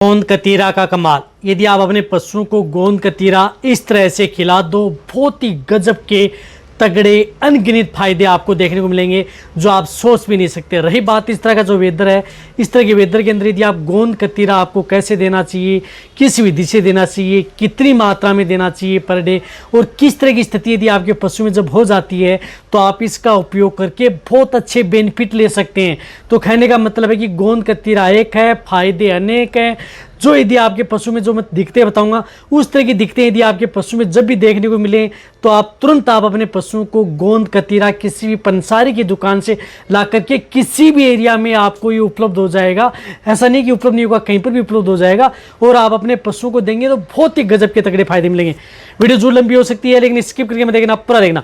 गोंद कतीरा का कमाल। यदि आप अपने पशुओं को गोंद कतीरा इस तरह से खिला दो, बहुत ही गजब के तगड़े अनगिनत फायदे आपको देखने को मिलेंगे जो आप सोच भी नहीं सकते। रही बात इस तरह का जो वेदर है, इस तरह के वेदर के अंदर यदि आप गोंद कतीरा आपको कैसे देना चाहिए, किस विधि से देना चाहिए, कितनी मात्रा में देना चाहिए पर डे, और किस तरह की स्थिति यदि आपके पशु में जब हो जाती है तो आप इसका उपयोग करके बहुत अच्छे बेनिफिट ले सकते हैं। तो कहने का मतलब है कि गोंद कतीरा एक है, फायदे अनेक हैं। जो यदि आपके पशु में जो मैं दिखते बताऊंगा उस तरह की दिखते यदि आपके पशु में जब भी देखने को मिले तो आप तुरंत अपने पशुओं को गोंद कतीरा किसी भी पंसारी की दुकान से ला करके किसी भी एरिया में आपको ये उपलब्ध हो जाएगा। ऐसा नहीं कि उपलब्ध नहीं होगा, कहीं पर भी उपलब्ध हो जाएगा और आप अपने पशुओं को देंगे तो बहुत ही गजब के तगड़े फायदे मिलेंगे। वीडियो जरूर लंबी हो सकती है लेकिन स्किप करके मैं देखना, पूरा देखना।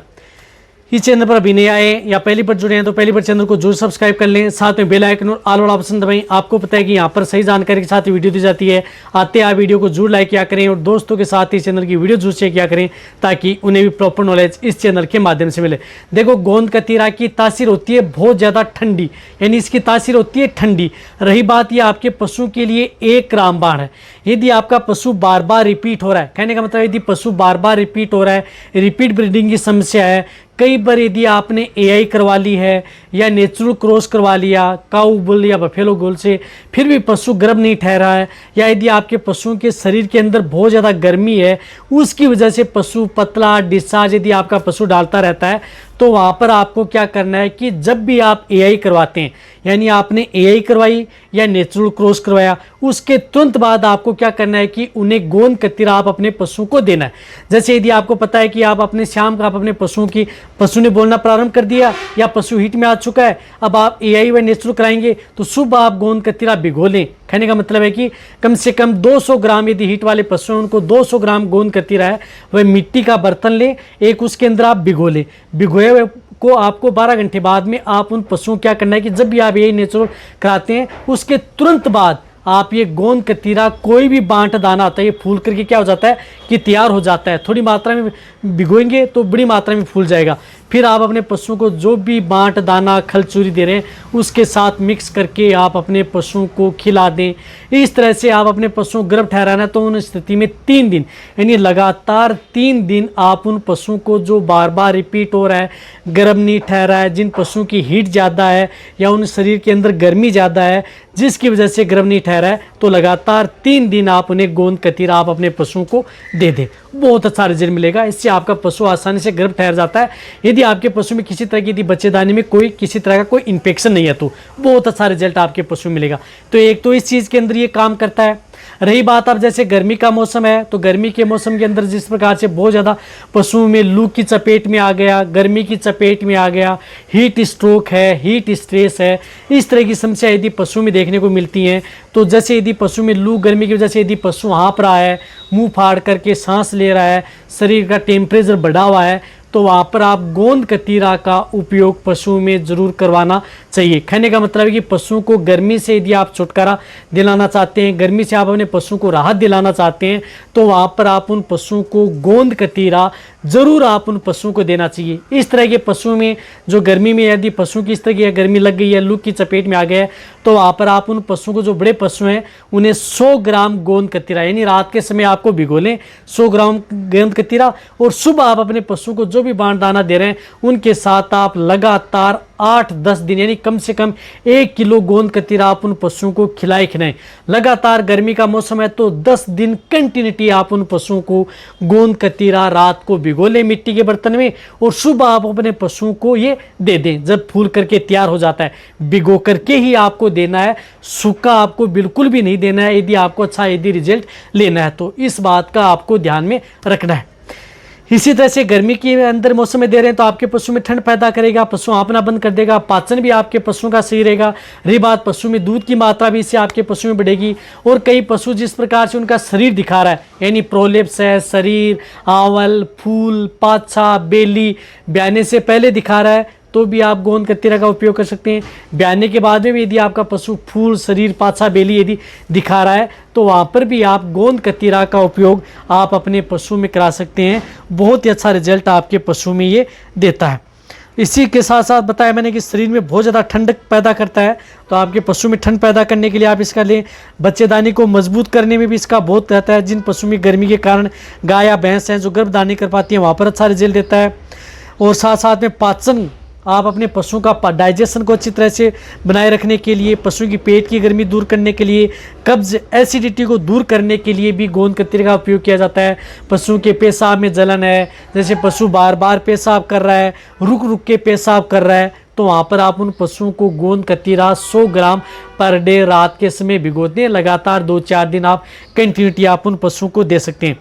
इस चैनल पर अभी नहीं आए या पहली बार जुड़े हैं तो पहली बार चैनल को जरूर सब्सक्राइब कर लें, साथ में बेल आइकन और ऑल वाला ऑप्शन दबाएं। आपको पता है कि यहाँ पर सही जानकारी के साथ वीडियो दी जाती है। आते आप वीडियो को जरूर लाइक किया करें और दोस्तों के साथ इस चैनल की वीडियो जरूर शेयर किया करें ताकि उन्हें भी प्रॉपर नॉलेज इस चैनल के माध्यम से मिले। देखो, गोंद कतीरा की तासीर होती है बहुत ज़्यादा ठंडी, यानी इसकी तासीर होती है ठंडी। रही बात ये आपके पशु के लिए एक रामबाण है। यदि आपका पशु बार बार रिपीट हो रहा है, कहने का मतलब यदि पशु बार बार रिपीट हो रहा है, रिपीट ब्रीडिंग की समस्या है, कई बार यदि आपने एआई करवा ली है या नेचुरल क्रॉस करवा लिया काऊ बुल या बफेलो गोल से, फिर भी पशु गर्भ नहीं ठहरा है, या यदि आपके पशुओं के शरीर के अंदर बहुत ज़्यादा गर्मी है उसकी वजह से पशु पतला डिस्चार्ज यदि आपका पशु डालता रहता है, तो वहाँ पर आपको क्या करना है कि जब भी आप एआई करवाते हैं, यानी आपने एआई करवाई या नेचुरल क्रॉस करवाया, उसके तुरंत बाद आपको क्या करना है कि उन्हें गोंद कतीरा आप अपने पशुओं को देना है। जैसे यदि आपको पता है कि आप अपने शाम का आप अपने पशुओं की, पशु ने बोलना प्रारंभ कर दिया या पशु हीट में आ चुका है, अब आप एआई व नेचुरल कराएंगे तो सुबह आप गोंद कतीरा भिगो लें। कहने का मतलब है कि कम से कम 200 ग्राम यदि हीट वाले पशु हैं उनको 200 ग्राम गोंद कतीरा है वह मिट्टी का बर्तन लें, एक उसके अंदर आप भिगो लें। भिगोए हुए को आपको 12 घंटे बाद में आप उन पशुओं क्या करना है कि जब भी आप यही नेचुरल कराते हैं उसके तुरंत बाद आप ये गोंद कतीरा कोई भी बांट दाना आता है, ये फूल करके क्या हो जाता है कि तैयार हो जाता है। थोड़ी मात्रा में भिगोएंगे तो बड़ी मात्रा में फूल जाएगा। फिर आप अपने पशुओं को जो भी बांट दाना खल चूरी दे रहे हैं उसके साथ मिक्स करके आप अपने पशुओं को खिला दें। इस तरह से आप अपने पशुओं को गर्भ ठहराना, तो उन स्थिति में 3 दिन यानी लगातार 3 दिन आप उन पशुओं को जो बार बार रिपीट हो रहा है, गर्भ नहीं ठहरा है, जिन पशुओं की हीट ज़्यादा है या उन शरीर के अंदर गर्मी ज़्यादा है जिसकी वजह से गर्भ नहीं ठहरा है, तो लगातार 3 दिन आप उन्हें गोंद कतीरा आप अपने पशुओं को दे दें। बहुत अच्छा रिजल्ट मिलेगा। इससे आपका पशु आसानी से गर्भ ठहर जाता है। यदि आपके पशु में किसी तरह की यदि बच्चेदानी में कोई किसी तरह का कोई इन्फेक्शन नहीं है तो बहुत अच्छा रिजल्ट आपके पशु मिलेगा। तो एक तो इस चीज़ के अंदर ये काम करता है। रही बात अब जैसे गर्मी का मौसम है तो गर्मी के मौसम के अंदर जिस प्रकार से बहुत ज़्यादा पशुओं में लू की चपेट में आ गया, गर्मी की चपेट में आ गया, हीट स्ट्रोक है, हीट स्ट्रेस है, इस तरह की समस्या यदि पशु में देखने को मिलती हैं, तो जैसे यदि पशु में लू गर्मी की वजह से यदि पशु हाँफ रहा है, मुंह फाड़ करके सांस ले रहा है, शरीर का टेम्परेचर बढ़ा हुआ है, तो वहाँ पर आप गोंद कतीरा का उपयोग पशुओं में ज़रूर करवाना चाहिए। कहने का मतलब है कि पशुओं को गर्मी से यदि आप छुटकारा दिलाना चाहते हैं, गर्मी से आप अपने पशुओं को राहत दिलाना चाहते हैं, तो वहाँ पर आप उन पशुओं को गोंद कतीरा ज़रूर आप उन पशुओं को देना चाहिए। इस तरह के पशुओं में जो गर्मी में यदि पशु की इस तरह की गर्मी लग गई है, लू की चपेट में आ गया है, तो वहाँ पर आप उन पशुओं को, जो बड़े पशु हैं, उन्हें 100 ग्राम गोंद कतीरा यानी रात के समय आपको भिगो लें 100 ग्राम गोंद कतीरा, और सुबह आप अपने पशु को जो भी बांट दाना दे रहे हैं उनके साथ आप लगातार 8-10 दिन यानी कम से कम 1 किलो गोंद कतीरा आप उन पशुओं को खिलाएं। लगातार गर्मी का मौसम है तो 10 दिन कंटिन्यूटी आप उन पशुओं को गोंद कतीरा रात को भिगो लें मिट्टी के बर्तन में, और सुबह आप अपने पशुओं को ये दे दें जब फूल करके तैयार हो जाता है। भिगो करके ही आपको देना है, सूखा आपको बिल्कुल भी नहीं देना है यदि आपको अच्छा यदि रिजल्ट लेना है तो। इस बात का आपको ध्यान में रखना है। इसी तरह से गर्मी के अंदर मौसम में दे रहे हैं तो आपके पशु में ठंड पैदा करेगा, पशु हाँफना बंद कर देगा, पाचन भी आपके पशुओं का सही रहेगा। रही बात पशु में दूध की मात्रा भी इससे आपके पशु में बढ़ेगी। और कई पशु जिस प्रकार से उनका शरीर दिखा रहा है, यानी प्रोलेप्स है, शरीर आंवल, फूल, पाछा, बेली ब्याने से पहले दिखा रहा है, तो भी आप गोंद कतीरा का उपयोग कर सकते हैं। ब्याने के बाद में भी यदि आपका पशु फूल, शरीर, पाछा, बेली यदि दिखा रहा है तो वहाँ पर भी आप गोंद कतीरा का उपयोग आप अपने पशु में करा सकते हैं। बहुत ही अच्छा रिजल्ट आपके पशु में ये देता है। इसी के साथ साथ बताया मैंने कि शरीर में बहुत ज़्यादा ठंडक पैदा करता है, तो आपके पशु में ठंड पैदा करने के लिए आप इसका लें। बच्चेदानी को मजबूत करने में भी इसका बहुत रहता है। जिन पशु में गर्मी के कारण गाय या भैंस हैं जो गर्भधारण कर पाती हैं, वहाँ पर अच्छा रिजल्ट देता है। और साथ साथ में पाचन, आप अपने पशुओं का डाइजेशन को अच्छी तरह से बनाए रखने के लिए, पशु की पेट की गर्मी दूर करने के लिए, कब्ज एसिडिटी को दूर करने के लिए भी गोंद कतरी का उपयोग किया जाता है। पशुओं के पेशाब में जलन है, जैसे पशु बार बार पेशाब कर रहा है, रुक रुक के पेशाब कर रहा है, तो वहाँ पर आप उन पशुओं को गोंद कतीरा 100 ग्राम पर डे रात के समय भिगो दें। लगातार 2-4 दिन आप कंटिन्यूटी आप उन पशुओं को दे सकते हैं।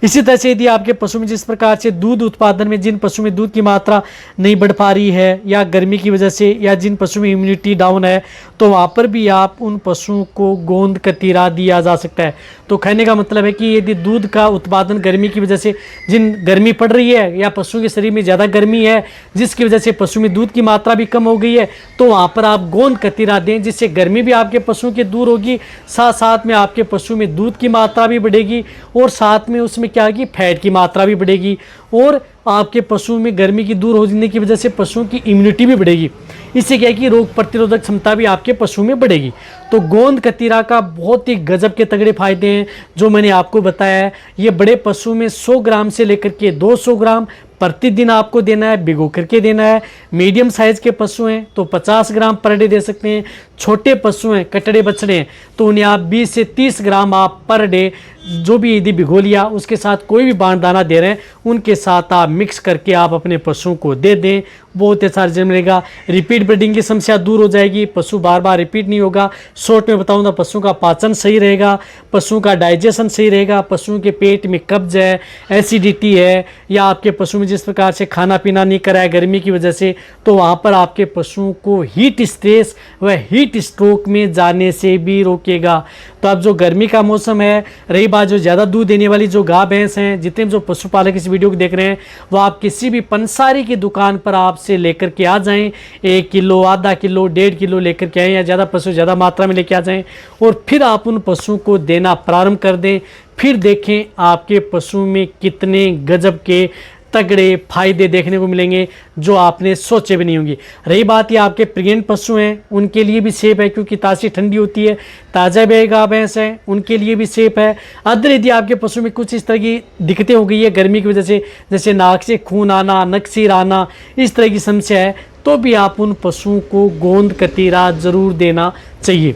इसी तरह से यदि आपके पशु में जिस प्रकार से दूध उत्पादन में जिन पशु में दूध की मात्रा नहीं बढ़ पा रही है या गर्मी की वजह से, या जिन पशु में इम्यूनिटी डाउन है, तो वहाँ पर भी आप उन पशुओं को गोंद कतीरा दिया जा सकता है। तो कहने का मतलब है कि यदि दूध का उत्पादन गर्मी की वजह से जिन गर्मी पड़ रही है या पशुओं के शरीर में ज़्यादा गर्मी है जिसकी वजह से पशु में दूध की मात्रा भी कम हो गई है, तो वहाँ पर आप गोंद कतीरा दें, जिससे गर्मी भी आपके पशुओं की दूर होगी, साथ साथ में आपके पशु में दूध की मात्रा भी बढ़ेगी और साथ में उसमें क्या होगी, फैट की मात्रा भी बढ़ेगी और आपके पशु में गर्मी की दूर होने की वजह से पशुओं की इम्यूनिटी भी बढ़ेगी। इससे क्या है कि रोग प्रतिरोधक क्षमता भी आपके पशु में बढ़ेगी। तो गोंद कतीरा का बहुत ही गजब के तगड़े फायदे हैं जो मैंने आपको बताया है। ये बड़े पशु में 100 ग्राम से लेकर के 200 ग्राम प्रतिदिन आपको देना है, भिगो करके देना है। मीडियम साइज के पशु हैं तो 50 ग्राम पर डे दे सकते हैं। छोटे पशु हैं, कटड़े बछड़े हैं, तो उन्हें आप 20 से 30 ग्राम आप पर डे जो भी यदि भिगो लिया उसके साथ कोई भी बाण दाना दे रहे हैं उनके साथ आप मिक्स करके आप अपने पशुओं को दे दें। बहुत अच्छा रिजल्ट मिलेगा। रिपीट ब्रीडिंग की समस्या दूर हो जाएगी, पशु बार बार रिपीट नहीं होगा। शॉर्ट में बताऊँ तो पशुओं का पाचन सही रहेगा, पशुओं का डाइजेशन सही रहेगा, पशुओं के पेट में कब्ज है, एसिडिटी है, या आपके पशु में जिस प्रकार से खाना पीना नहीं करा है गर्मी की वजह से, तो वहाँ पर आपके पशुओं को हीट स्ट्रेस व हीट स्ट्रोक में जाने से भी रोकेगा। तो अब जो गर्मी का मौसम है, रही बात जो ज़्यादा दूध देने वाली जो गाय भैंस हैं, जितने जो पशुपालक इस वीडियो को देख रहे हैं, वो आप किसी भी पंसारी की दुकान पर आपसे लेकर के आ जाएं। 1 किलो, आधा किलो, 1.5 किलो लेकर के आएँ, या ज़्यादा पशु ज़्यादा मात्रा में लेके आ जाएं और फिर आप उन पशुओं को देना प्रारंभ कर दें। फिर देखें आपके पशु में कितने गजब के तगड़े फायदे देखने को मिलेंगे जो आपने सोचे भी नहीं होंगे। रही बात ये आपके प्रेग्नेंट पशु हैं, उनके लिए भी सेफ है क्योंकि ताज़ी ठंडी होती है। ताज़ा गाय भैंस हैं उनके लिए भी सेफ है। अदर यदि आपके पशु में कुछ इस तरह की दिक्कतें हो गई है गर्मी की वजह से, जैसे नाक से खून आना, नक्सीर आना, इस तरह की समस्या है, तो भी आप उन पशुओं को गोंद कतीरा ज़रूर देना चाहिए।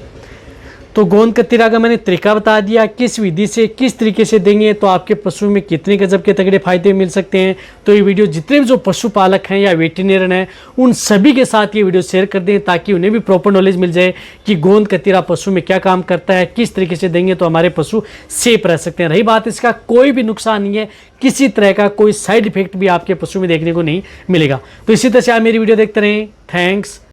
तो गोंद कतीरा का मैंने तरीका बता दिया, किस विधि से किस तरीके से देंगे तो आपके पशु में कितने गजब के तगड़े फायदे मिल सकते हैं। तो ये वीडियो जितने भी जो पशुपालक हैं या वेटरनरियन हैं उन सभी के साथ ये वीडियो शेयर कर दें ताकि उन्हें भी प्रॉपर नॉलेज मिल जाए कि गोंद कतीरा पशु में क्या काम करता है, किस तरीके से देंगे तो हमारे पशु सेफ रह सकते हैं। रही बात इसका कोई भी नुकसान नहीं है, किसी तरह का कोई साइड इफेक्ट भी आपके पशु में देखने को नहीं मिलेगा। तो इसी तरह से आप मेरी वीडियो देखते रहें। थैंक्स।